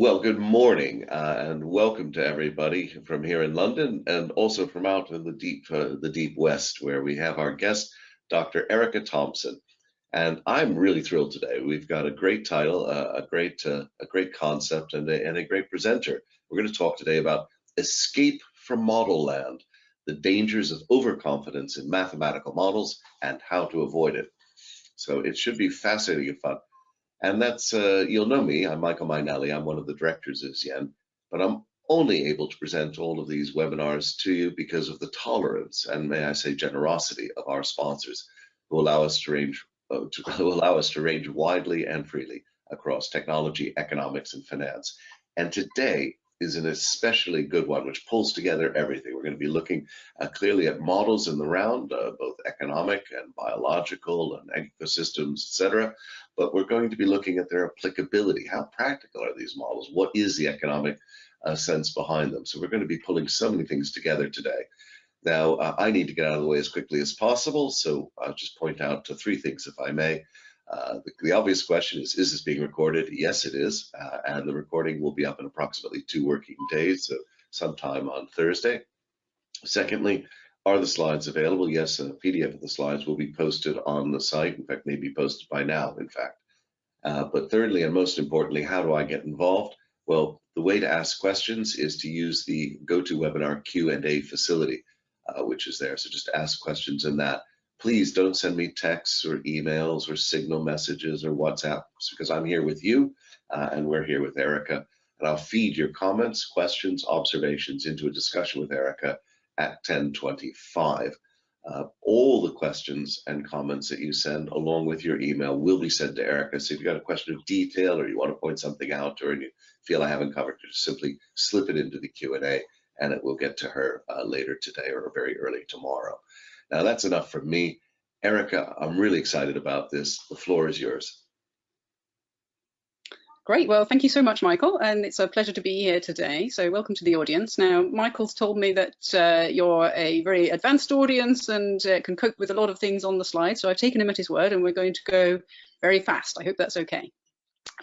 Well, good morning and welcome to everybody from here in London and also from out in the deep West, where we have our guest, Dr. Erica Thompson. And I'm really thrilled today. We've got a great title, a great concept, and a great presenter. We're going to talk today about escape from model land, the dangers of overconfidence in mathematical models and how to avoid it. So it should be fascinating and fun. And that's, you'll know me, I'm Michael Mainelli, I'm one of the directors of Yen, but I'm only able to present all of these webinars to you because of the tolerance and, may I say, generosity of our sponsors who allow us to range widely and freely across technology, economics, and finance. And today is an especially good one, which pulls together everything. We're going to be looking clearly at models in the round, both economic and biological and ecosystems, etc. But we're going to be looking at their applicability. How practical are these models? What is the economic sense behind them? So we're going to be pulling so many things together today. Now, I need to get out of the way as quickly as possible, so I'll just point out to three things, if I may. The obvious question is this being recorded? Yes, it is, and the recording will be up in approximately 2 working days, so sometime on Thursday. Secondly, are the slides available? Yes, a PDF of the slides will be posted on the site. In fact, may be posted by now, in fact. But thirdly, and most importantly, how do I get involved? Well, the way to ask questions is to use the GoToWebinar Q&A facility, which is there. So just ask questions in that. Please don't send me texts or emails or signal messages or WhatsApp, because I'm here with you and we're here with Erica. And I'll feed your comments, questions, observations into a discussion with Erica at 10:25. All the questions and comments that you send along with your email will be sent to Erica. So if you've got a question of detail or you want to point something out or you feel I haven't covered it, just simply slip it into the Q&A and it will get to her later today or very early tomorrow. Now that's enough from me. Erica, I'm really excited about this. The floor is yours. Great, well, thank you so much, Michael, and it's a pleasure to be here today. So welcome to the audience. Now, Michael's told me that you're a very advanced audience and can cope with a lot of things on the slide, so I've taken him at his word and we're going to go very fast. I hope that's okay.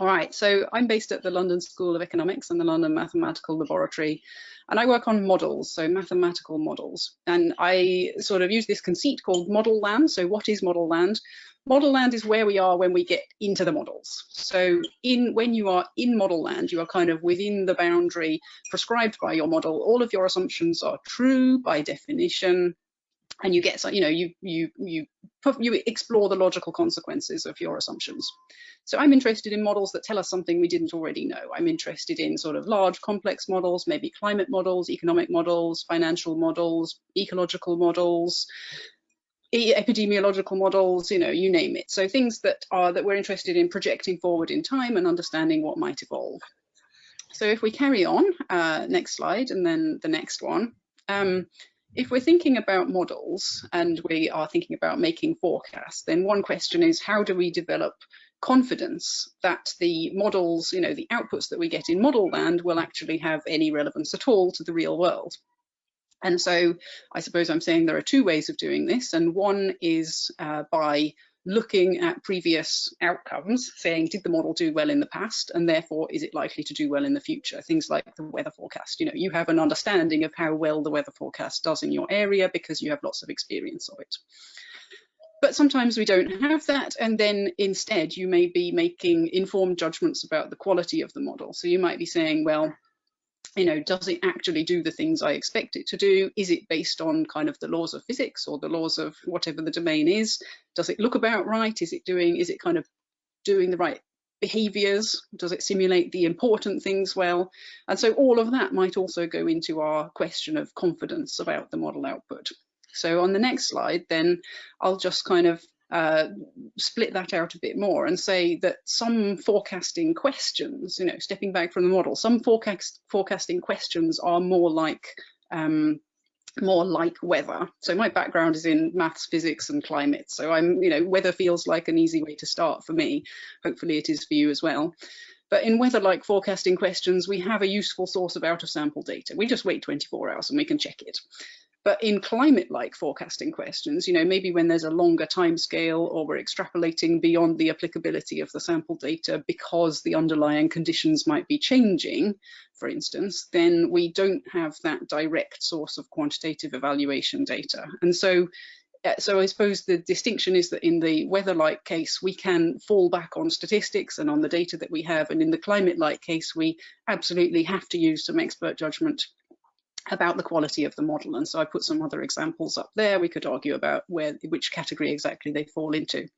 All right, so I'm based at the London School of Economics and the London Mathematical Laboratory, and I work on models, so mathematical models. And I sort of use this conceit called model land. So what is model land? Model land is where we are when we get into the models. So when you are in model land, you are kind of within the boundary prescribed by your model. All of your assumptions are true by definition. And you get, you explore the logical consequences of your assumptions. So I'm interested in models that tell us something we didn't already know. I'm interested in sort of large, complex models, maybe climate models, economic models, financial models, ecological models, epidemiological models, you name it. So things that we're interested in projecting forward in time and understanding what might evolve. So if we carry on, next slide, and then the next one. If we're thinking about models and we are thinking about making forecasts, then one question is, how do we develop confidence that the models, the outputs that we get in model land will actually have any relevance at all to the real world? And so I suppose I'm saying there are 2 ways of doing this, and one is by looking at previous outcomes, saying, did the model do well in the past, and therefore is it likely to do well in the future? Things like the weather forecast. You have an understanding of how well the weather forecast does in your area because you have lots of experience of it. But sometimes we don't have that, and then instead you may be making informed judgments about the quality of the model. So you might be saying, well, does it actually do the things I expect it to do? Is it based on kind of the laws of physics or the laws of whatever the domain is? Does it look about right? Is it kind of doing the right behaviors? Does it simulate the important things well? And so all of that might also go into our question of confidence about the model output. So on the next slide, then I'll just kind of split that out a bit more and say that some forecasting questions, stepping back from the model, some forecasting questions are more like weather. So my background is in maths, physics, and climate. So weather feels like an easy way to start for me. Hopefully it is for you as well. But in weather-like forecasting questions, we have a useful source of out-of-sample data. We just wait 24 hours and we can check it. But in climate-like forecasting questions, maybe when there's a longer time scale or we're extrapolating beyond the applicability of the sample data because the underlying conditions might be changing, for instance, then we don't have that direct source of quantitative evaluation data. And so I suppose the distinction is that in the weather-like case, we can fall back on statistics and on the data that we have. And in the climate-like case, we absolutely have to use some expert judgment about the quality of the model. And so I put some other examples up there. We could argue about which category exactly they fall into.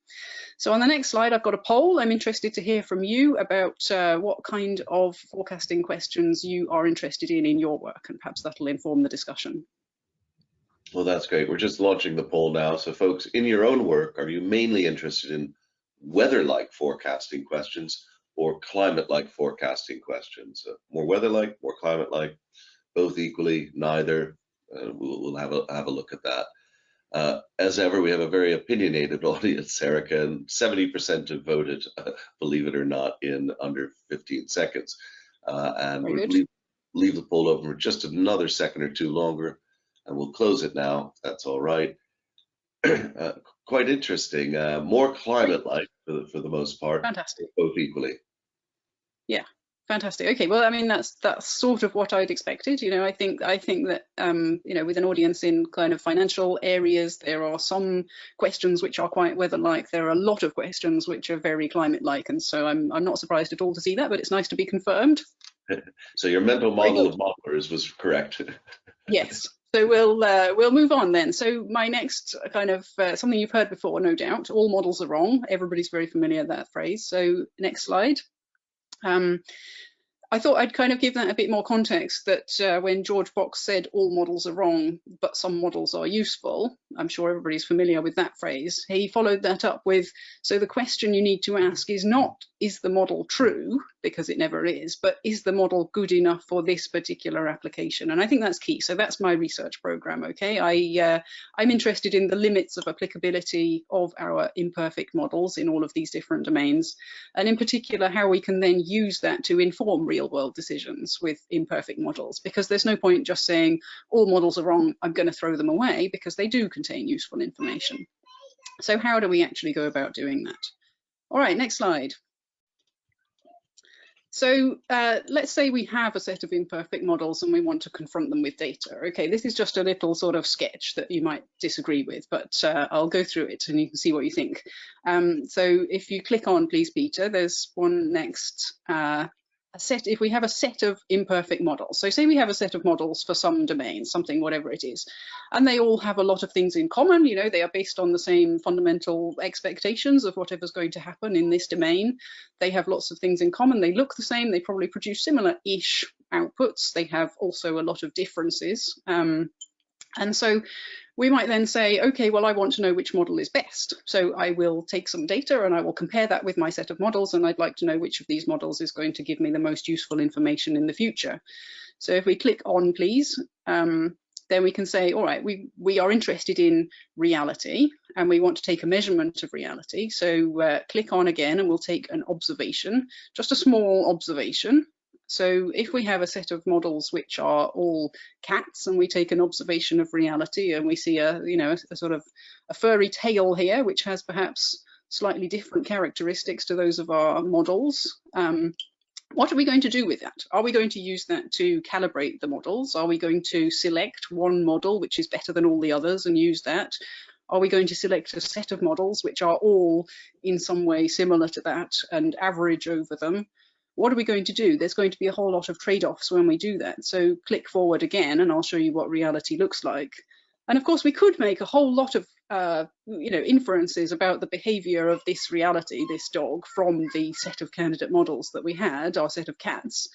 So on the next slide, I've got a poll. I'm interested to hear from you about what kind of forecasting questions you are interested in your work, and perhaps that'll inform the discussion. Well, that's great. We're just launching the poll now. So folks, in your own work, are you mainly interested in weather-like forecasting questions or climate-like forecasting questions? More weather-like, more climate-like, both equally, neither? We'll have a look at that. As ever, we have a very opinionated audience, Erica, and 70% have voted, believe it or not, in under 15 seconds. And we'll leave the poll open for just another second or two longer, and we'll close it now, if that's all right. Quite interesting. More climate-like for the most part. Fantastic. Both equally. Yeah. Fantastic. Okay, well, I mean, that's sort of what I'd expected. I think that with an audience in kind of financial areas, there are some questions which are quite weather-like. There are a lot of questions which are very climate-like, and so I'm not surprised at all to see that. But it's nice to be confirmed. So your mental model of modelers was correct. Yes. So we'll move on then. So my next kind of something you've heard before, no doubt. All models are wrong. Everybody's very familiar with that phrase. So next slide. I thought I'd kind of give that a bit more context, that when George Box said all models are wrong, but some models are useful, I'm sure everybody's familiar with that phrase. He followed that up with, so the question you need to ask is not, is the model true? Because it never is, but is the model good enough for this particular application? And I think that's key. So that's my research program, okay? I'm interested in the limits of applicability of our imperfect models in all of these different domains, and in particular, how we can then use that to inform real-world decisions with imperfect models, because there's no point just saying all models are wrong, I'm going to throw them away, because they do contain useful information. So how do we actually go about doing that? All right, next slide. So let's say we have a set of imperfect models and we want to confront them with data. Okay, this is just a little sort of sketch that you might disagree with, but I'll go through it and you can see what you think. So if you click on, please, Peter, there's one next. If we have a set of imperfect models, so say we have a set of models for some domain, something, whatever it is, and they all have a lot of things in common, they are based on the same fundamental expectations of whatever's going to happen in this domain. They have lots of things in common, they look the same, they probably produce similar-ish outputs, they have also a lot of differences. And so we might then say, okay, well, I want to know which model is best. So I will take some data and I will compare that with my set of models, and I'd like to know which of these models is going to give me the most useful information in the future. So if we click on, please, then we can say, all right, we are interested in reality and we want to take a measurement of reality. So click on again and we'll take an observation, just a small observation. So if we have a set of models which are all cats and we take an observation of reality and we see a sort of a furry tail here, which has perhaps slightly different characteristics to those of our models, what are we going to do with that? Are we going to use that to calibrate the models? Are we going to select one model which is better than all the others and use that? Are we going to select a set of models which are all in some way similar to that and average over them? What are we going to do? There's going to be a whole lot of trade-offs when we do that. So click forward again and I'll show you what reality looks like. And of course, we could make a whole lot of inferences about the behavior of this reality, this dog, from the set of candidate models that we had, our set of cats.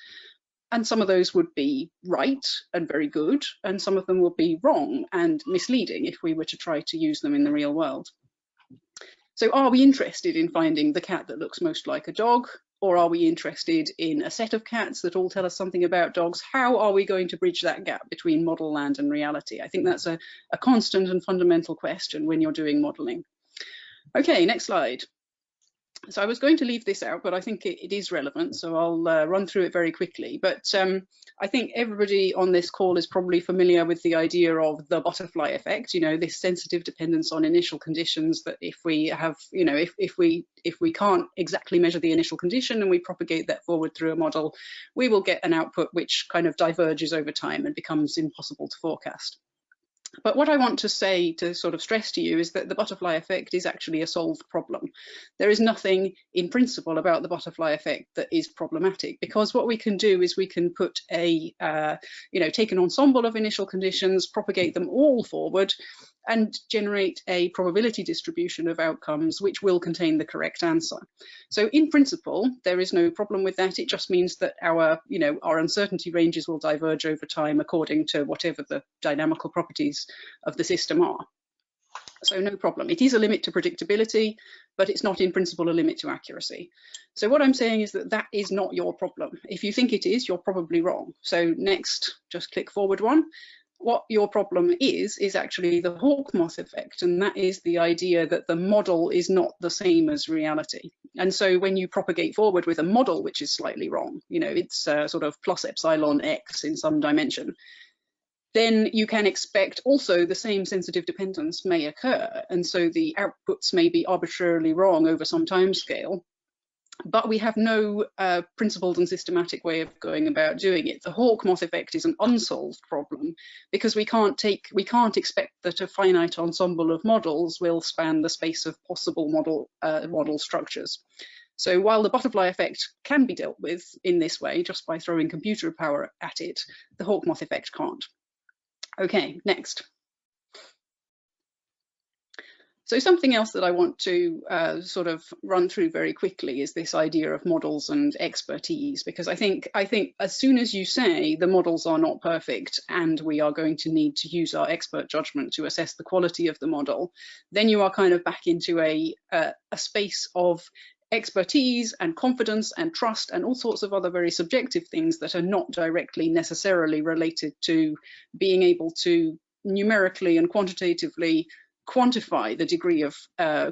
And some of those would be right and very good, and some of them would be wrong and misleading if we were to try to use them in the real world. So are we interested in finding the cat that looks most like a dog? Or are we interested in a set of cats that all tell us something about dogs? How are we going to bridge that gap between model land and reality? I think that's a constant and fundamental question when you're doing modeling. Okay, next slide. So I was going to leave this out, but I think it is relevant, so I'll run through it very quickly. But I think everybody on this call is probably familiar with the idea of the butterfly effect, this sensitive dependence on initial conditions, that if we have, if we can't exactly measure the initial condition and we propagate that forward through a model, we will get an output which kind of diverges over time and becomes impossible to forecast. But what I want to say, to sort of stress to you, is that the butterfly effect is actually a solved problem. There is nothing in principle about the butterfly effect that is problematic, because what we can do is we can put take an ensemble of initial conditions, propagate them all forward, and generate a probability distribution of outcomes which will contain the correct answer. So in principle, there is no problem with that. It just means that our uncertainty ranges will diverge over time according to whatever the dynamical properties of the system are. So no problem. It is a limit to predictability, but it's not in principle a limit to accuracy. So what I'm saying is that that is not your problem. If you think it is, you're probably wrong. So next, just click forward one. What your problem is actually the hawk moth effect, and that is the idea that the model is not the same as reality. And so when you propagate forward with a model which is slightly wrong, it's sort of plus epsilon x in some dimension, then you can expect also the same sensitive dependence may occur. And so the outputs may be arbitrarily wrong over some time scale, but we have no principled and systematic way of going about doing it. The hawk moth effect is an unsolved problem because we can't expect that a finite ensemble of models will span the space of possible model structures. So while the butterfly effect can be dealt with in this way, just by throwing computer power at it, the hawk moth effect can't. Okay, next. So something else that I want to sort of run through very quickly is this idea of models and expertise, because I think as soon as you say the models are not perfect and we are going to need to use our expert judgment to assess the quality of the model, then you are kind of back into a space of expertise and confidence and trust and all sorts of other very subjective things that are not directly necessarily related to being able to numerically and quantitatively quantify the degree of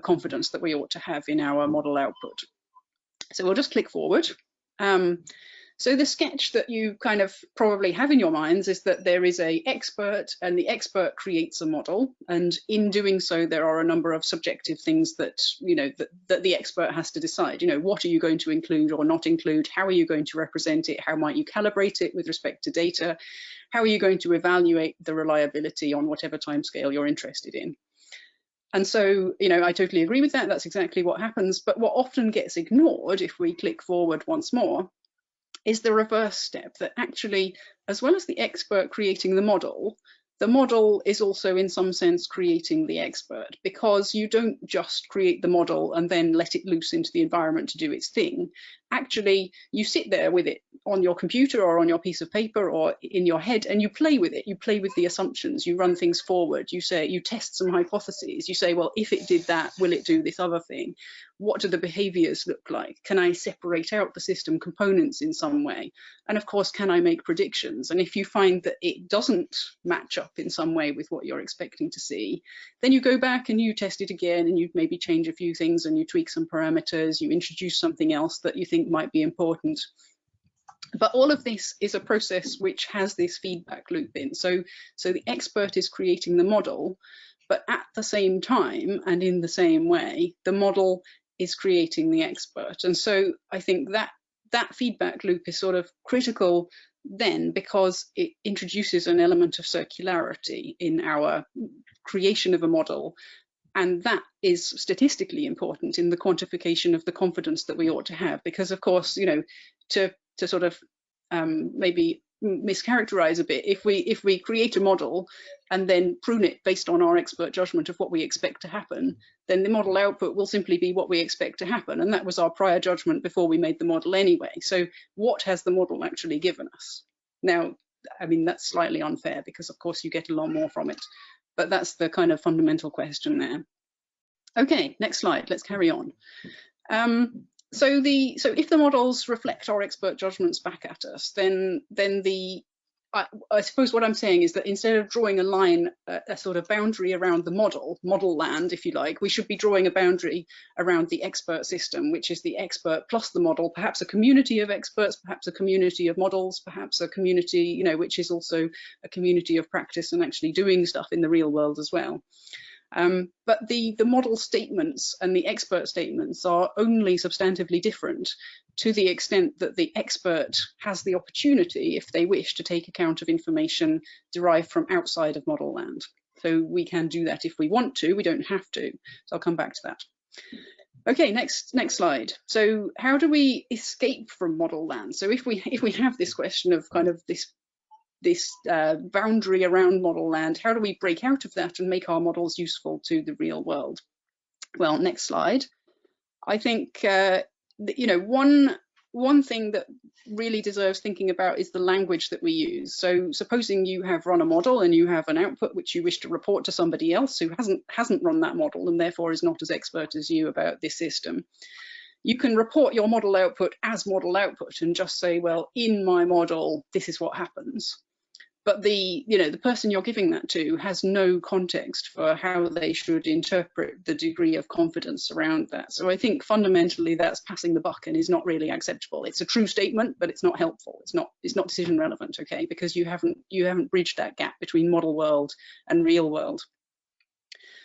confidence that we ought to have in our model output. So we'll just click forward. So the sketch that you kind of probably have in your minds is that there is an expert and the expert creates a model, and in doing so there are a number of subjective things that that the expert has to decide. What are you going to include or not include? How are you going to represent it? How might you calibrate it with respect to data? How are you going to evaluate the reliability on whatever timescale you're interested in? And so, I totally agree with that. That's exactly what happens. But what often gets ignored, if we click forward once more, is the reverse step, that actually, as well as the expert creating the model is also in some sense creating the expert, because you don't just create the model and then let it loose into the environment to do its thing. Actually, you sit there with it on your computer or on your piece of paper or in your head, and you play with it. You play with the assumptions, you run things forward, you test some hypotheses, you say, well, if it did that, will it do this other thing? What do the behaviors look like? Can I separate out the system components in some way? And of course, can I make predictions? And if you find that it doesn't match up in some way with what you're expecting to see, then you go back and you test it again, and you maybe change a few things and you tweak some parameters, you introduce something else that you think might be important. But all of this is a process which has this feedback loop in. So the expert is creating the model, but at the same time and in the same way, the model is creating the expert. And so I think that feedback loop is sort of critical then, because it introduces an element of circularity in our creation of a model. And that is statistically important in the quantification of the confidence that we ought to have, because of course, to sort of maybe mischaracterize a bit, if we create a model and then prune it based on our expert judgment of what we expect to happen, then the model output will simply be what we expect to happen, and that was our prior judgment before we made the model anyway. So what has the model actually given us? Now, I mean, that's slightly unfair because of course you get a lot more from it, but that's the kind of fundamental question there. Okay, next slide, let's carry on. So if the models reflect our expert judgments back at us, then the I suppose what I'm saying is that instead of drawing a line, a sort of boundary around the model land, if you like, we should be drawing a boundary around the expert system, which is the expert plus the model, perhaps a community of experts, perhaps a community of models, perhaps a community, you know, which is also a community of practice and actually doing stuff in the real world as well. But the model statements and the expert statements are only substantively different to the extent that the expert has the opportunity, if they wish, to take account of information derived from outside of model land. So we can do that if we want to, we don't have to. So I'll come back to that. Okay, next slide. So how do we escape from model land? So if we have this question of kind of this boundary around model land, how do we break out of that and make our models useful to the real world? Well, next slide. I think you know, one thing that really deserves thinking about is the language that we use. So supposing you have run a model and you have an output which you wish to report to somebody else who hasn't run that model and therefore is not as expert as you about this system. You can report your model output as model output and just say, well, in my model, this is what happens. But the person you're giving that to has no context for how they should interpret the degree of confidence around that. So I think fundamentally that's passing the buck and is not really acceptable. It's a true statement, but it's not helpful. It's not decision relevant, okay? Because you haven't bridged that gap between model world and real world.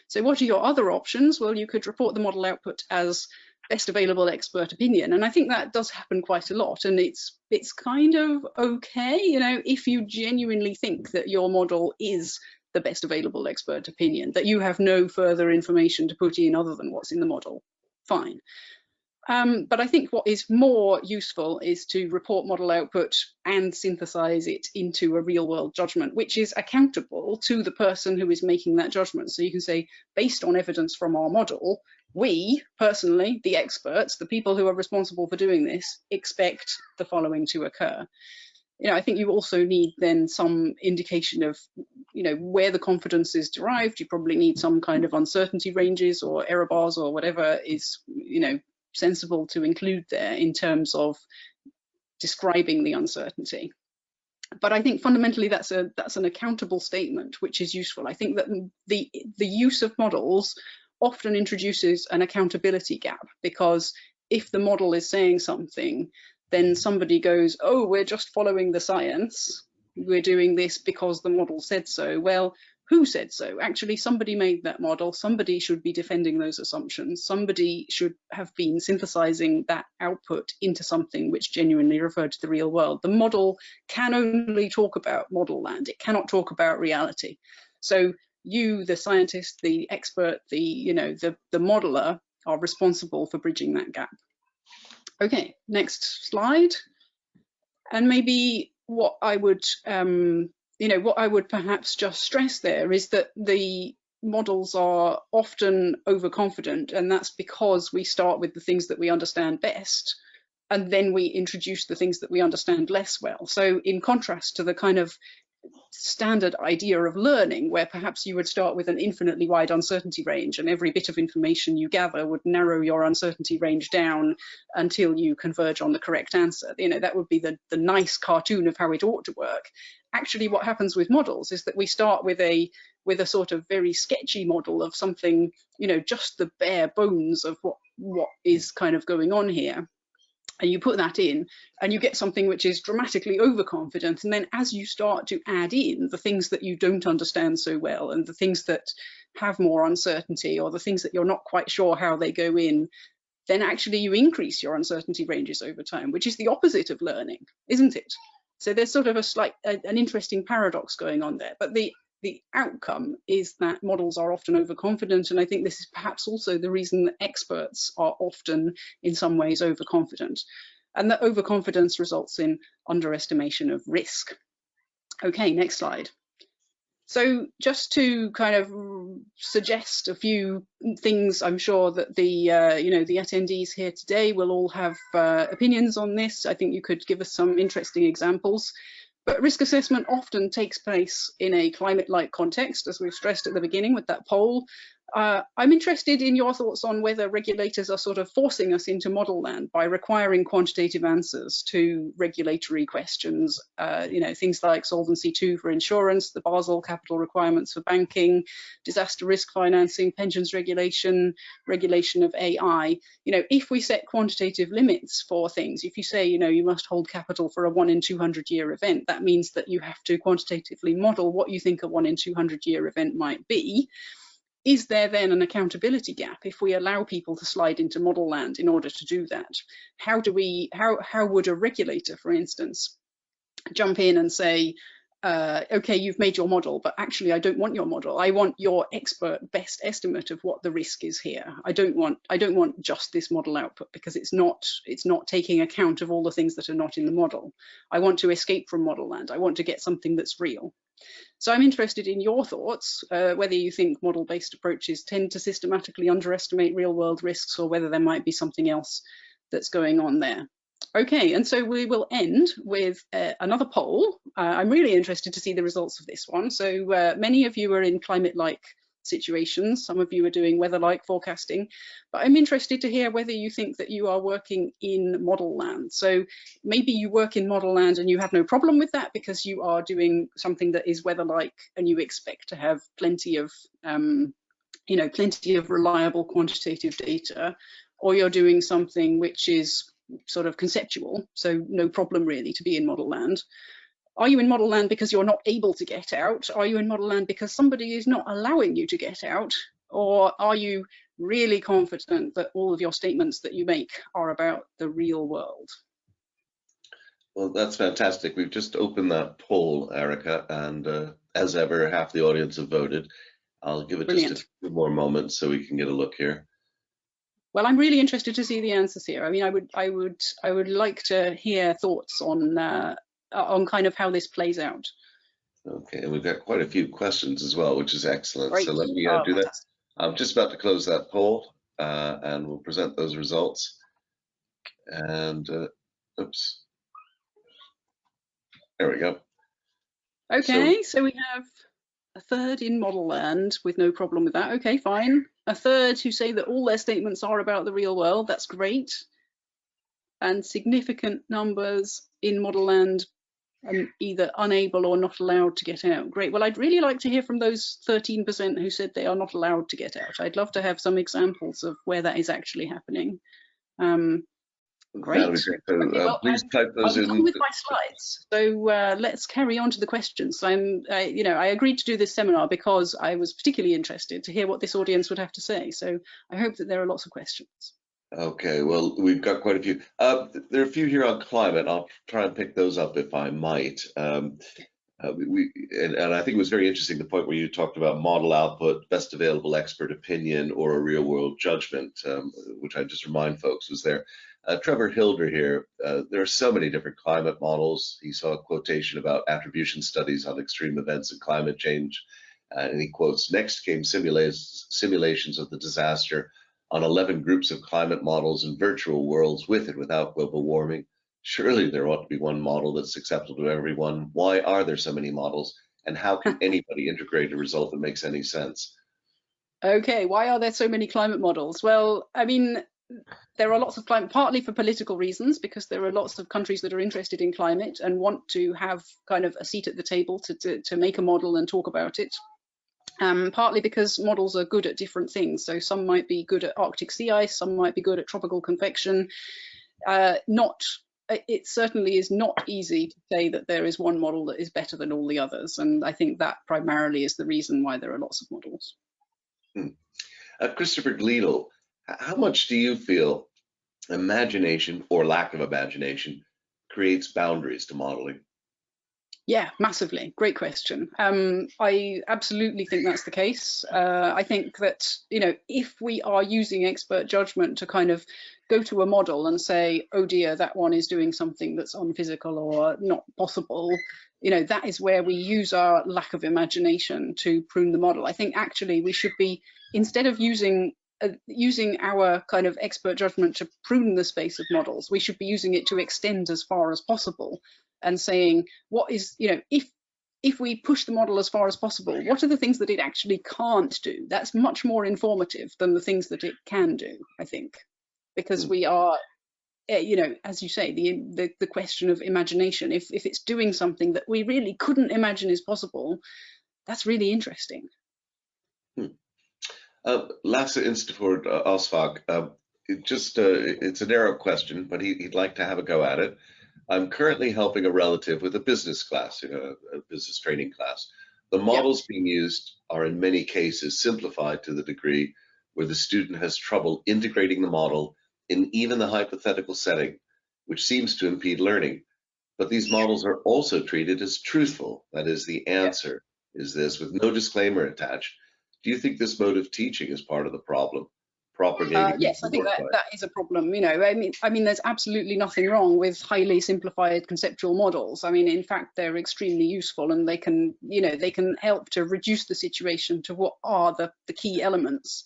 So what are your other options? Well, you could report the model output as best available expert opinion, and I think that does happen quite a lot, and it's kind of okay, you know, if you genuinely think that your model is the best available expert opinion, that you have no further information to put in other than what's in the model, fine. But I think what is more useful is to report model output and synthesize it into a real world judgment, which is accountable to the person who is making that judgment. So you can say, based on evidence from our model, we, personally, the experts, the people who are responsible for doing this, expect the following to occur. You know, I think you also need then some indication of, you know, where the confidence is derived. You probably need some kind of uncertainty ranges or error bars or whatever is, you know, sensible to include there in terms of describing the uncertainty. But I think fundamentally that's an accountable statement, which is useful. I think that the use of models often introduces an accountability gap, because if the model is saying something, then somebody goes, oh, we're just following the science, we're doing this because the model said so. Well, who said so? Actually, somebody made that model, somebody should be defending those assumptions, somebody should have been synthesizing that output into something which genuinely referred to the real world. The model can only talk about model land, it cannot talk about reality. So you, the scientist, the expert, the modeler, are responsible for bridging that gap. Okay, next slide. And maybe what I would perhaps just stress there is that the models are often overconfident, and that's because we start with the things that we understand best, and then we introduce the things that we understand less well. So in contrast to the kind of standard idea of learning, where perhaps you would start with an infinitely wide uncertainty range and every bit of information you gather would narrow your uncertainty range down until you converge on the correct answer. You know, that would be the nice cartoon of how it ought to work. Actually, what happens with models is that we start with a sort of very sketchy model of something, you know, just the bare bones of what is kind of going on here. And you put that in and you get something which is dramatically overconfident. And then as you start to add in the things that you don't understand so well, and the things that have more uncertainty, or the things that you're not quite sure how they go in, then actually you increase your uncertainty ranges over time, which is the opposite of learning, isn't it? So there's sort of an interesting paradox going on there. But the outcome is that models are often overconfident, and I think this is perhaps also the reason that experts are often in some ways overconfident, and that overconfidence results in underestimation of risk. Okay, next slide. So just to kind of suggest a few things, I'm sure that the attendees here today will all have opinions on this. I think you could give us some interesting examples. But risk assessment often takes place in a climate-like context, as we've stressed at the beginning with that poll. I'm interested in your thoughts on whether regulators are sort of forcing us into model land by requiring quantitative answers to regulatory questions, things like Solvency II for insurance, the Basel capital requirements for banking, disaster risk financing, pensions regulation, regulation of AI. If we set quantitative limits for things, if you say, you must hold capital for a 1 in 200 year event, that means that you have to quantitatively model what you think a 1 in 200 year event might be. Is there then an accountability gap if we allow people to slide into model land in order to do that? How would a regulator, for instance, jump in and say, okay, you've made your model, but actually I don't want your model. I want your expert best estimate of what the risk is here. I don't want just this model output, because it's not taking account of all the things that are not in the model. I want to escape from model land. I want to get something that's real. So I'm interested in your thoughts, whether you think model-based approaches tend to systematically underestimate real-world risks, or whether there might be something else that's going on there. Okay, and so we will end with another poll. I'm really interested to see the results of this one. So many of you are in climate-like situations. Some of you are doing weather-like forecasting, but I'm interested to hear whether you think that you are working in model land. So maybe you work in model land and you have no problem with that because you are doing something that is weather-like and you expect to have plenty of reliable quantitative data, or you're doing something which is sort of conceptual, so no problem really to be in model land. Are you in model land because you're not able to get out? Are you in model land because somebody is not allowing you to get out? Or are you really confident that all of your statements that you make are about the real world? Well, that's fantastic. We've just opened that poll, Erica, and as ever, half the audience have voted. I'll give it just a few more moments so we can get a look here. Well, I'm really interested to see the answers here. I mean, I would like to hear thoughts on kind of how this plays out. Okay, and we've got quite a few questions as well, which is excellent. Great. So let me do that. I'm just about to close that poll, and we'll present those results. And oops, there we go. Okay, so we have a third in model land with no problem with that. Okay, fine. A third who say that all their statements are about the real world. That's great. And significant numbers in model land either unable or not allowed to get out. Great. Well, I'd really like to hear from those 13% who said they are not allowed to get out. I'd love to have some examples of where that is actually happening. Great. Okay, well, please type those in. I'm done with my slides, so let's carry on to the questions. I agreed to do this seminar because I was particularly interested to hear what this audience would have to say. So I hope that there are lots of questions. Okay, well, we've got quite a few. There are a few here on climate. I'll try and pick those up if I might. And I think it was very interesting, the point where you talked about model output, best available expert opinion, or a real world judgment, which I just remind folks was there. Trevor Hilder here, there are so many different climate models. He saw a quotation about attribution studies on extreme events and climate change. And he quotes, next came simulations of the disaster on 11 groups of climate models in virtual worlds with and without global warming. Surely there ought to be one model that's acceptable to everyone. Why are there so many models? And how can anybody integrate a result that makes any sense? Okay, why are there so many climate models? Well, I mean, there are lots of climate, partly for political reasons, because there are lots of countries that are interested in climate and want to have kind of a seat at the table to make a model and talk about it. Partly because models are good at different things. So some might be good at Arctic sea ice, some might be good at tropical convection. It certainly is not easy to say that there is one model that is better than all the others. And I think that primarily is the reason why there are lots of models. Christopher Gleadle, how much do you feel imagination or lack of imagination creates boundaries to modeling? Yeah, massively. Great question. I absolutely think that's the case. I think that, if we are using expert judgment to kind of go to a model and say, oh dear, that one is doing something that's unphysical or not possible, that is where we use our lack of imagination to prune the model. I think actually we should be, instead of using our kind of expert judgment to prune the space of models, we should be using it to extend as far as possible and saying, what is, if if we push the model as far as possible, what are the things that it actually can't do? That's much more informative than the things that it can do, I think, because we are, you know, as you say, the question of imagination. If it's doing something that we really couldn't imagine is possible, that's really interesting. Lasse Insteford Osvag, it's a narrow question, but he'd like to have a go at it. I'm currently helping a relative with a business class, a business training class. The models being used are in many cases simplified to the degree where the student has trouble integrating the model in even the hypothetical setting, which seems to impede learning. But these models are also treated as truthful. That is, the answer is this, with no disclaimer attached. Do you think this mode of teaching is part of the problem? Propagating Yes, I think that is a problem. You know, I mean, there's absolutely nothing wrong with highly simplified conceptual models. I mean, in fact, they're extremely useful, and they can, you know, they can help to reduce the situation to what are the key elements.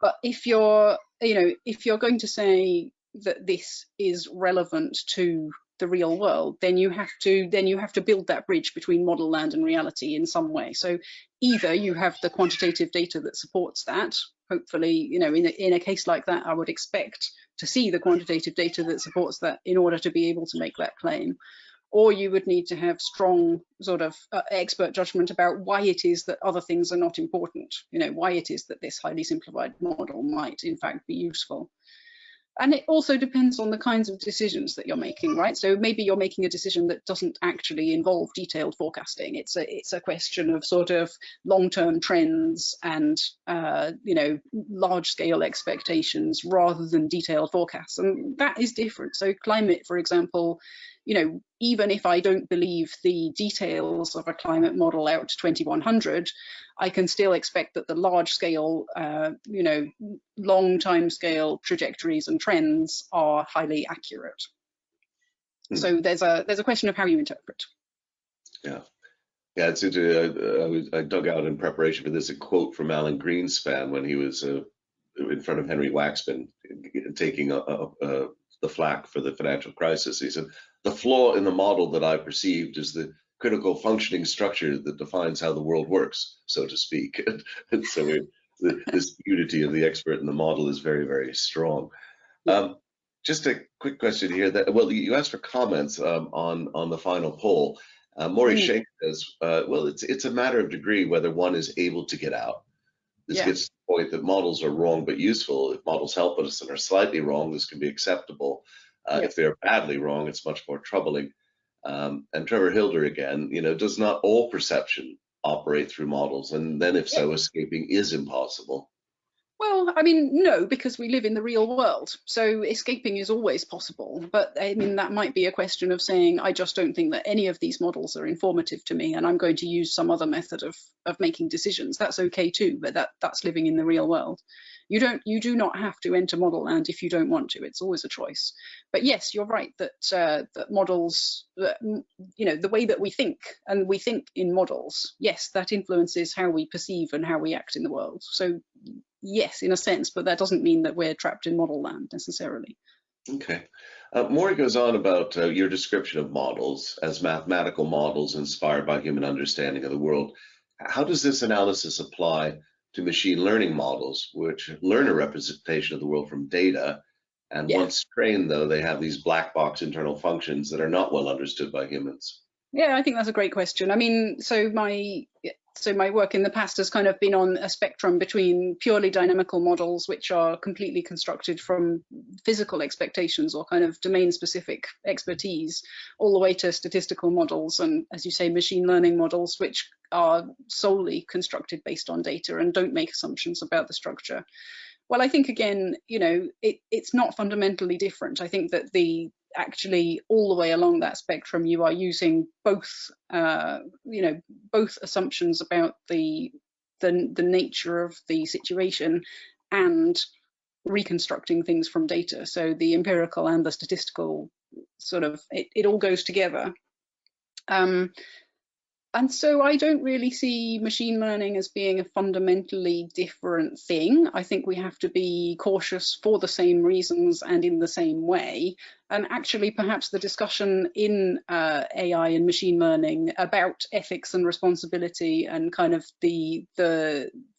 But if you're, you know, if you're going to say that this is relevant to the real world, then you have to build that bridge between model land and reality in some way. So either you have the quantitative data that supports that. Hopefully, you know, in a case like that, I would expect to see the quantitative data that supports that in order to be able to make that claim. Or you would need to have strong sort of expert judgment about why it is that other things are not important, you know, why it is that this highly simplified model might in fact be useful. And it also depends on the kinds of decisions that you're making, right? So maybe you're making a decision that doesn't actually involve detailed forecasting. It's a question of sort of long-term trends and you know, large-scale expectations rather than detailed forecasts, and that is different. So climate, for example, you know, even if I don't believe the details of a climate model out to 2100, I can still expect that the large scale, you know, long time scale trajectories and trends are highly accurate. So there's a question of how you interpret. Yeah. Yeah, it's I dug out in preparation for this a quote from Alan Greenspan when he was in front of Henry Waxman taking the flak for the financial crisis. He said, "The flaw in the model that I perceived is the critical functioning structure that defines how the world works, so to speak." And so this unity of the expert and the model is very, very strong. Just a quick question here. Well, you asked for comments on the final poll. Maury Schenk says, well, it's a matter of degree whether one is able to get out. This gets to the point that models are wrong but useful. If models help us and are slightly wrong, this can be acceptable. If they're badly wrong, it's much more troubling. And Trevor Hilder again, you know, does not all perception operate through models? And then if so, escaping is impossible. Well, I mean, no, because we live in the real world. So escaping is always possible. But I mean, that might be a question of saying, I just don't think that any of these models are informative to me, and I'm going to use some other method of making decisions. That's okay too, but that's living in the real world. You do not have to enter model land if you don't want to. It's always a choice. But yes, you're right that that models, you know, the way that we think, and we think in models, yes, that influences how we perceive and how we act in the world. So yes, in a sense, but that doesn't mean that we're trapped in model land necessarily. Okay. Maury goes on about your description of models as mathematical models inspired by human understanding of the world. How does this analysis apply to machine learning models, which learn a representation of the world from data, and once trained, though, they have these black box internal functions that are not well understood by humans? Yeah, I think that's a great question. I mean, so my work in the past has kind of been on a spectrum between purely dynamical models, which are completely constructed from physical expectations or kind of domain-specific expertise, all the way to statistical models and, as you say, machine learning models, which are solely constructed based on data and don't make assumptions about the structure. Well, I think, again, you know, it's not fundamentally different. I think that actually all the way along that spectrum, you are using both, you know, both assumptions about the nature of the situation and reconstructing things from data. So the empirical and the statistical sort of, it all goes together. And so I don't really see machine learning as being a fundamentally different thing. I think we have to be cautious for the same reasons and in the same way. And actually, perhaps the discussion in AI and machine learning about ethics and responsibility and kind of the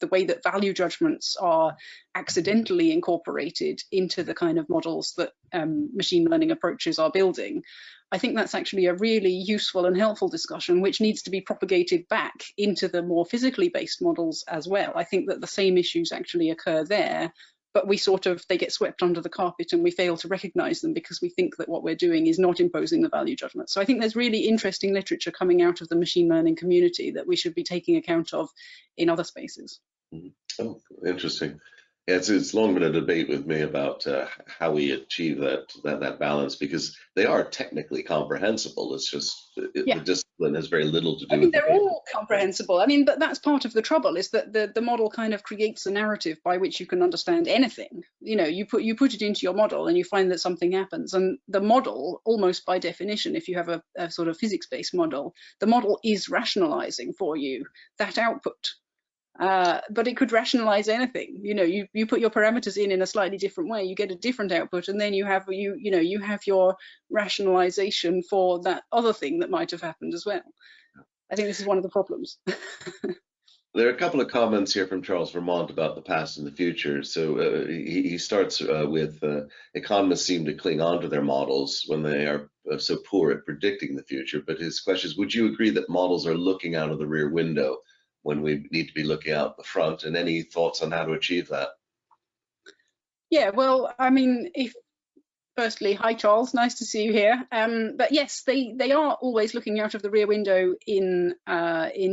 way that value judgments are accidentally incorporated into the kind of models that machine learning approaches are building, I think that's actually a really useful and helpful discussion, which needs to be propagated back into the more physically based models as well. I think that the same issues actually occur there, but they get swept under the carpet and we fail to recognize them because we think that what we're doing is not imposing the value judgment. So I think there's really interesting literature coming out of the machine learning community that we should be taking account of in other spaces. Oh, interesting. Yeah, it's long been a debate with me about how we achieve that balance, because they are technically comprehensible. It's just the discipline has very little to do with they're all comprehensible. But that's part of the trouble, is that the model kind of creates a narrative by which you can understand anything. You put it into your model and you find that something happens, and the model, almost by definition, if you have a sort of physics-based model, the model is rationalizing for you that output. But it could rationalize anything. You put your parameters in a slightly different way, you get a different output, and then you have your rationalization for that other thing that might have happened as well. I think this is one of the problems. There are a couple of comments here from Charles Vermont about the past and the future. So he starts with economists seem to cling on to their models when they are so poor at predicting the future. But his question is, would you agree that models are looking out of the rear window when we need to be looking out the front? And any thoughts on how to achieve that? Yeah, well, firstly, hi Charles, nice to see you here. But yes, they are always looking out of the rear window in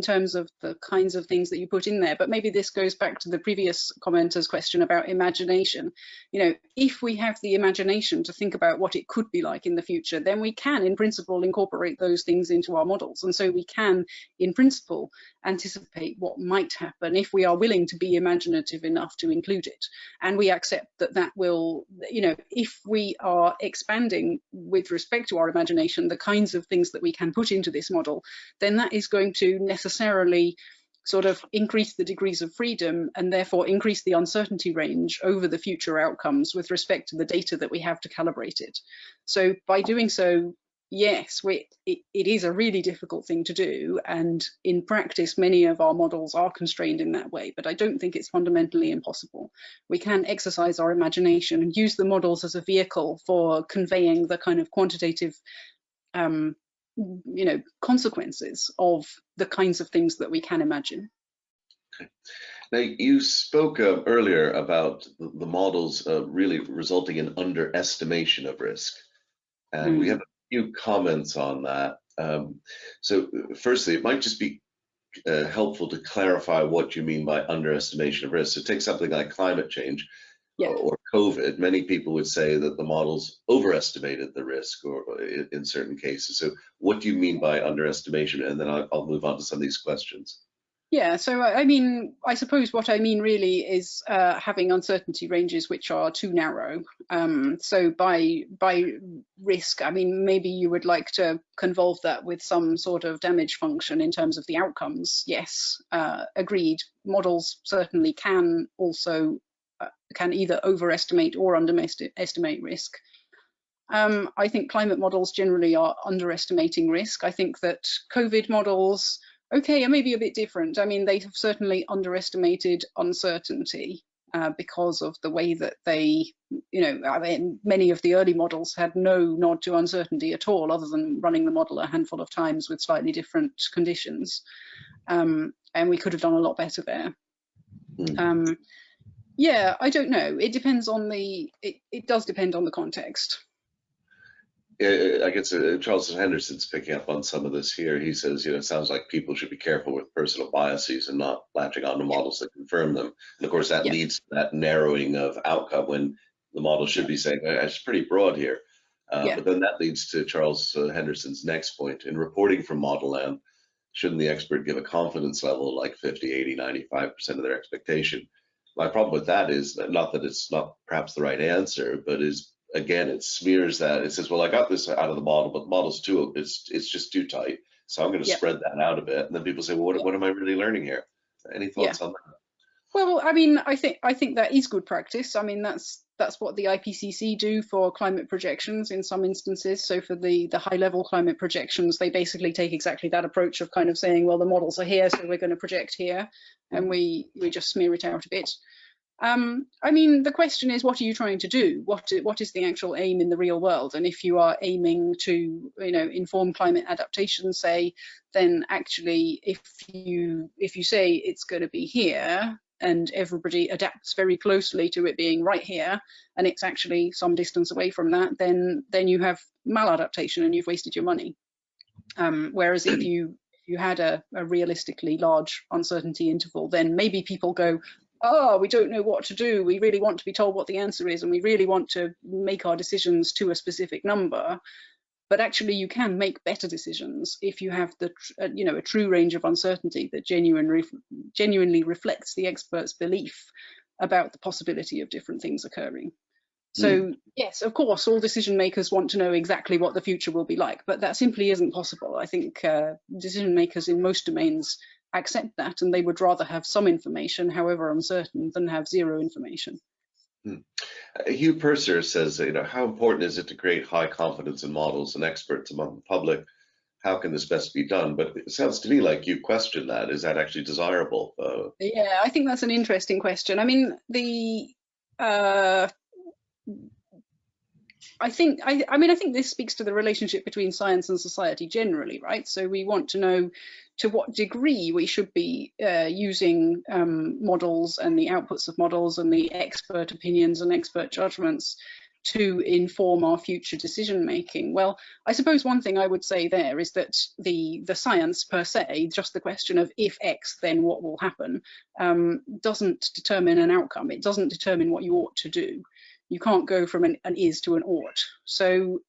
terms of the kinds of things that you put in there. But maybe this goes back to the previous commenter's question about imagination. If we have the imagination to think about what it could be like in the future, then we can, in principle, incorporate those things into our models. And so we can, in principle, anticipate what might happen if we are willing to be imaginative enough to include it. And we accept that will, if we are expanding with respect to our imagination the kinds of things that we can put into this model, then that is going to necessarily sort of increase the degrees of freedom and therefore increase the uncertainty range over the future outcomes with respect to the data that we have to calibrate it. So by doing so, yes, it is a really difficult thing to do, and in practice many of our models are constrained in that way, but I don't think it's fundamentally impossible. We can exercise our imagination and use the models as a vehicle for conveying the kind of quantitative consequences of the kinds of things that we can imagine. Okay. Now, you spoke earlier about the models really resulting in underestimation of risk, and we have few comments on that. So firstly, it might just be helpful to clarify what you mean by underestimation of risk. So take something like climate change or COVID. Many people would say that the models overestimated the risk or in certain cases. So what do you mean by underestimation? And then I'll move on to some of these questions. Yeah, so I suppose what I mean really is having uncertainty ranges which are too narrow. So by risk, maybe you would like to convolve that with some sort of damage function in terms of the outcomes. Yes, agreed. Models certainly can also can either overestimate or underestimate risk. I think climate models generally are underestimating risk. I think that COVID models, okay, are maybe a bit different. They have certainly underestimated uncertainty because of the way that they, many of the early models had no nod to uncertainty at all, other than running the model a handful of times with slightly different conditions. And we could have done a lot better there. Yeah, I don't know. It depends on it does depend on the context. I guess Charles Henderson's picking up on some of this here. He says, it sounds like people should be careful with personal biases and not latching on to models that confirm them. And of course, that leads to that narrowing of outcome when the model should be saying, it's pretty broad here. But then that leads to Charles Henderson's next point. In reporting from model land, shouldn't the expert give a confidence level like 50, 80, 95% of their expectation? My problem with that is not that it's not perhaps the right answer, but again, it smears that. It says, well, I got this out of the model, but the model's it's just too tight. So I'm going to Yeah, spread that out a bit. And then people say, well, yeah, what am I really learning here? Any yeah. thoughts on that? Well, I mean, I think that is good practice. I mean, that's what the IPCC do for climate projections in some instances. So for the high level climate projections, they basically take exactly that approach of kind of saying, well, the models are here, so we're going to project here, and Mhm. we just smear it out a bit. I mean, the question is, what are you trying to do? What is the actual aim in the real world? And if you are aiming to, inform climate adaptation, say, then actually, if you say it's going to be here, and everybody adapts very closely to it being right here, and it's actually some distance away from that, then you have maladaptation and you've wasted your money. Whereas if you had a realistically large uncertainty interval, then maybe people go, oh, we don't know what to do. We really want to be told what the answer is, and we really want to make our decisions to a specific number. But actually, you can make better decisions if you have a true range of uncertainty that genuinely reflects the expert's belief about the possibility of different things occurring. Hmm. So yes, of course, all decision makers want to know exactly what the future will be like, but that simply isn't possible. I think decision makers in most domains accept that, and they would rather have some information, however uncertain, than have zero information. Hmm. Hugh Purser says, how important is it to create high confidence in models and experts among the public? How can this best be done? But it sounds to me like you question that. Is that actually desirable? Yeah, I think that's an interesting question. I mean, uh, I think this speaks to the relationship between science and society generally, right? So we want to know to what degree we should be using models and the outputs of models and the expert opinions and expert judgments to inform our future decision making. Well, I suppose one thing I would say there is that the science per se, just the question of if X, then what will happen, doesn't determine an outcome. It doesn't determine what you ought to do. You can't go from an is to an ought. So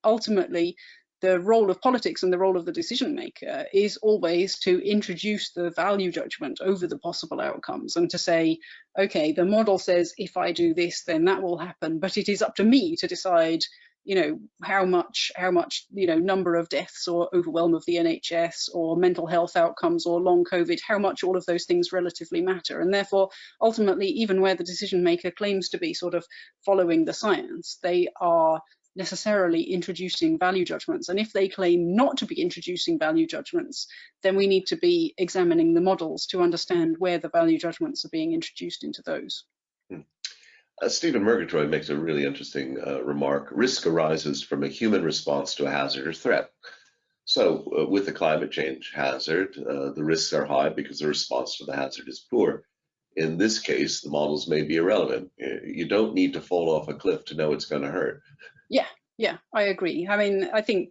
ultimately, the role of politics and the role of the decision maker is always to introduce the value judgment over the possible outcomes and to say, okay, the model says if I do this, then that will happen, but it is up to me to decide, how much, number of deaths or overwhelm of the NHS or mental health outcomes or long COVID, how much all of those things relatively matter. And therefore, ultimately, even where the decision maker claims to be sort of following the science, they are necessarily introducing value judgments. And if they claim not to be introducing value judgments, then we need to be examining the models to understand where the value judgments are being introduced into those. Stephen Murgatroyd makes a really interesting remark. Risk arises from a human response to a hazard or threat. So with the climate change hazard, the risks are high because the response to the hazard is poor. In this case, the models may be irrelevant. You don't need to fall off a cliff to know it's going to hurt. Yeah, I agree. I mean, I think,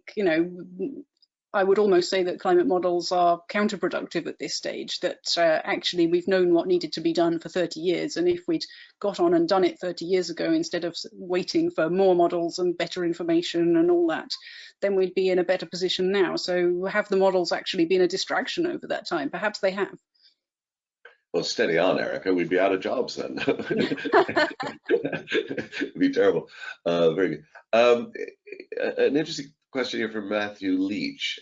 I would almost say that climate models are counterproductive at this stage, that actually we've known what needed to be done for 30 years. And if we'd got on and done it 30 years ago, instead of waiting for more models and better information and all that, then we'd be in a better position now. So have the models actually been a distraction over that time? Perhaps they have. Well, steady on, Erica. We'd be out of jobs then. It'd be terrible. Very good. An interesting question here from Matthew Leach.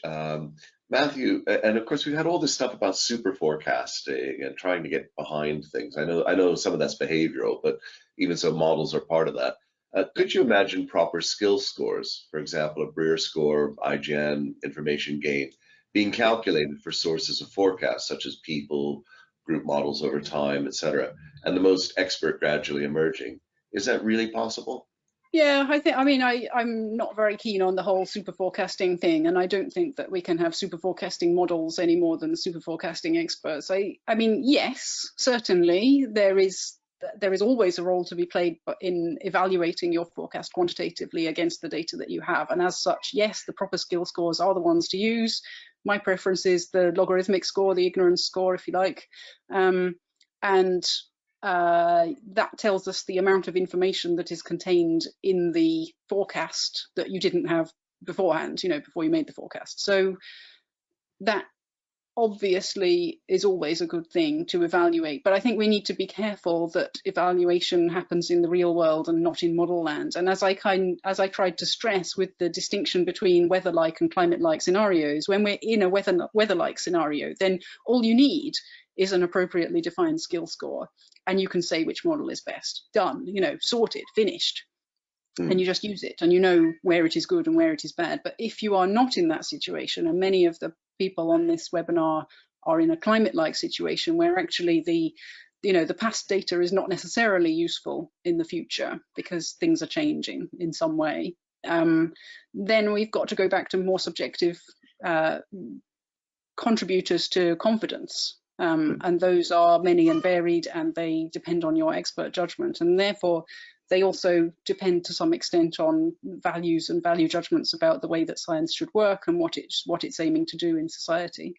Matthew, and of course, we've had all this stuff about super forecasting and trying to get behind things. I know some of that's behavioral, but even so, models are part of that. Could you imagine proper skill scores, for example, a Breer score, IGN, information gain, being calculated for sources of forecasts such as people, group models over time, etc., and the most expert gradually emerging? Is that really possible? Yeah, I'm not very keen on the whole super forecasting thing, and I don't think that we can have super forecasting models any more than super forecasting experts. I mean, yes, certainly there is always a role to be played in evaluating your forecast quantitatively against the data that you have. And as such, yes, the proper skill scores are the ones to use. My preference is the logarithmic score, the ignorance score, if you like. And that tells us the amount of information that is contained in the forecast that you didn't have beforehand, before you made the forecast. So that obviously is always a good thing to evaluate, but I think we need to be careful that evaluation happens in the real world and not in model land. And as I tried to stress with the distinction between weather-like and climate-like scenarios, when we're in a weather-like scenario, then all you need is an appropriately defined skill score, and you can say which model is best. Done, sorted, finished. And you just use it, and you know where it is good and where it is bad. But if you are not in that situation, and many of the people on this webinar are in a climate-like situation where actually the past data is not necessarily useful in the future because things are changing in some way, then we've got to go back to more subjective contributors to confidence. And those are many and varied, and they depend on your expert judgment, and therefore they also depend to some extent on values and value judgments about the way that science should work and what it's aiming to do in society.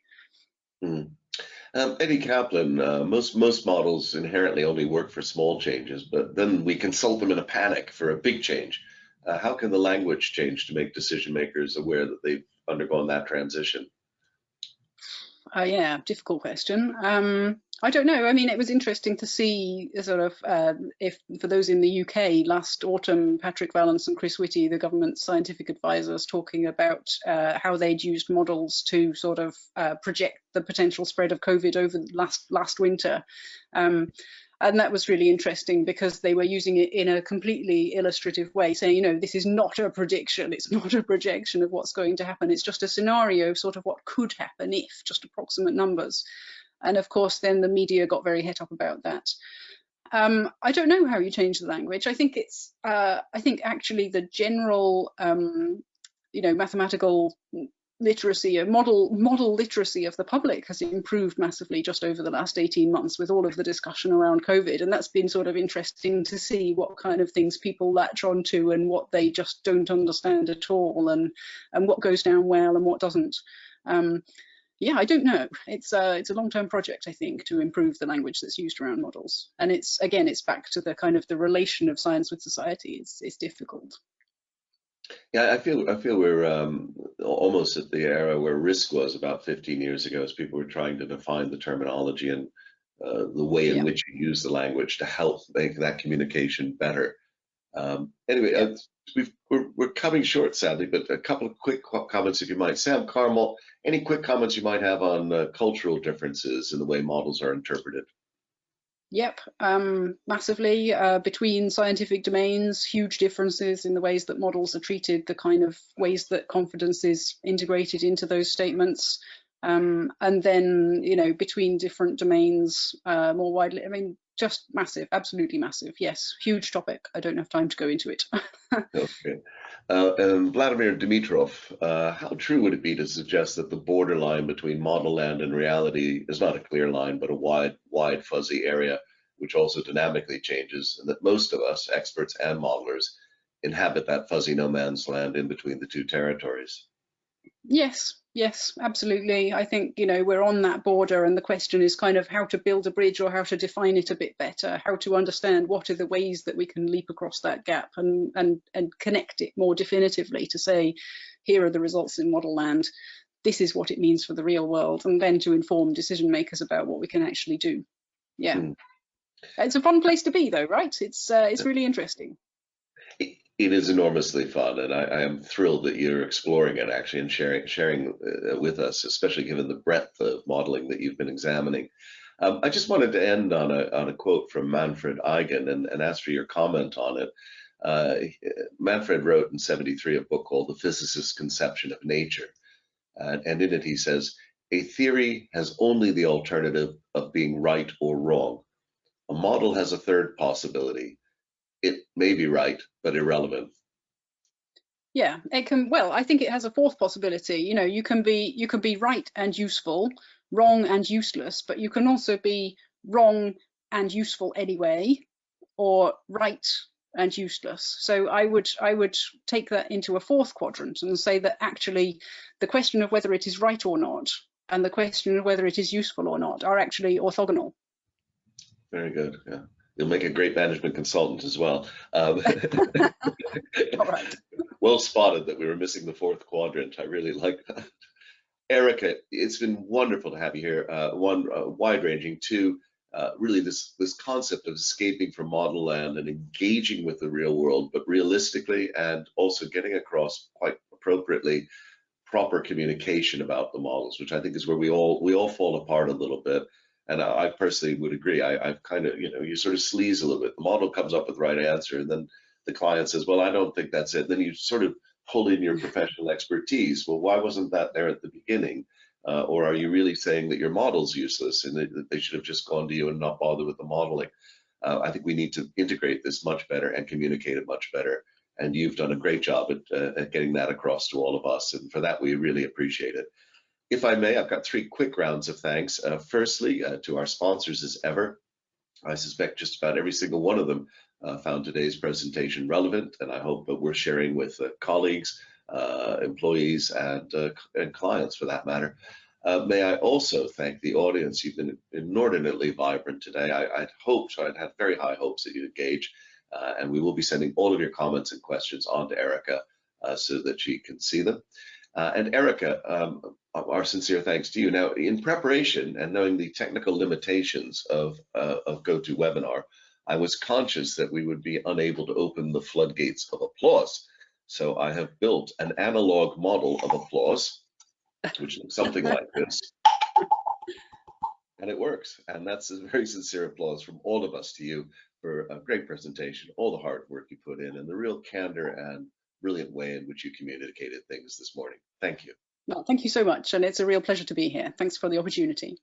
Eddie Kaplan, most models inherently only work for small changes, but then we consult them in a panic for a big change. How can the language change to make decision makers aware that they've undergone that transition? Yeah, difficult question. I don't know. I mean, it was interesting to see sort of, if for those in the UK last autumn, Patrick Vallance and Chris Whitty, the government scientific advisors, talking about how they'd used models to sort of project the potential spread of COVID over last winter. And that was really interesting because they were using it in a completely illustrative way, saying, this is not a prediction, it's not a projection of what's going to happen, it's just a scenario, sort of what could happen if, just approximate numbers. And of course, then the media got very het up about that. I don't know how you change the language. I think actually the general, mathematical literacy, model literacy of the public has improved massively just over the last 18 months with all of the discussion around COVID. And that's been sort of interesting to see what kind of things people latch onto and what they just don't understand at all, and what goes down well and what doesn't. Yeah, I don't know. It's a long-term project, I think, to improve the language that's used around models. And it's back to the kind of the relation of science with society. It's difficult. Yeah, I feel we're almost at the era where risk was about 15 years ago, as people were trying to define the terminology and the way in which you use the language to help make that communication better. Anyway, we're coming short, sadly, but a couple of quick comments, if you might. Sam Carmel, any quick comments you might have on cultural differences in the way models are interpreted? Yep, massively between scientific domains, huge differences in the ways that models are treated, the kind of ways that confidence is integrated into those statements, and then between different domains more widely. I mean, just massive, absolutely massive. Yes, huge topic. I don't have time to go into it. Okay. And Vladimir Dimitrov, how true would it be to suggest that the borderline between model land and reality is not a clear line, but a wide fuzzy area, which also dynamically changes, and that most of us, experts and modelers, inhabit that fuzzy no man's land in between the two territories? Yes, absolutely. I think, we're on that border, and the question is kind of how to build a bridge or how to define it a bit better, how to understand what are the ways that we can leap across that gap and connect it more definitively to say, here are the results in model land, this is what it means for the real world, and then to inform decision makers about what we can actually do. Yeah. It's a fun place to be, though, right? It's really interesting. It is enormously fun, and I am thrilled that you're exploring it actually and sharing with us, especially given the breadth of modeling that you've been examining. I just wanted to end on a quote from Manfred Eigen and ask for your comment on it. Manfred wrote in '73 a book called The Physicist's Conception of Nature, and in it he says, "A theory has only the alternative of being right or wrong. A model has a third possibility. It may be right, but irrelevant." Yeah, it can. Well, I think it has a fourth possibility. You can be right and useful, wrong and useless, but you can also be wrong and useful anyway, or right and useless. So I would take that into a fourth quadrant and say that actually the question of whether it is right or not and the question of whether it is useful or not are actually orthogonal. Very good. Yeah. You'll make a great management consultant as well. All right. Well spotted that we were missing the fourth quadrant. I really like that. Erica, it's been wonderful to have you here. One, wide-ranging. Two, really this concept of escaping from model land and engaging with the real world, but realistically, and also getting across quite appropriately proper communication about the models, which I think is where we all fall apart a little bit. And I personally would agree. I've kind of, you sort of sleaze a little bit. The model comes up with the right answer, and then the client says, well, I don't think that's it. Then you sort of pull in your professional expertise. Well, why wasn't that there at the beginning? Or are you really saying that your model's useless and that they should have just gone to you and not bother with the modeling? I think we need to integrate this much better and communicate it much better. And you've done a great job at getting that across to all of us. And for that, we really appreciate it. If I may, I've got 3 quick rounds of thanks. Firstly, to our sponsors as ever. I suspect just about every single one of them found today's presentation relevant, and I hope that we're sharing with colleagues, employees, and clients for that matter. May I also thank the audience. You've been inordinately vibrant today. I'd had very high hopes that you'd engage, and we will be sending all of your comments and questions on to Erica so that she can see them. And Erica, our sincere thanks to you. Now, in preparation and knowing the technical limitations of GoToWebinar, I was conscious that we would be unable to open the floodgates of applause. So I have built an analog model of applause, which looks something like this. And it works. And that's a very sincere applause from all of us to you for a great presentation, all the hard work you put in, and the real candor and brilliant way in which you communicated things this morning. Thank you. No, thank you so much. And it's a real pleasure to be here. Thanks for the opportunity.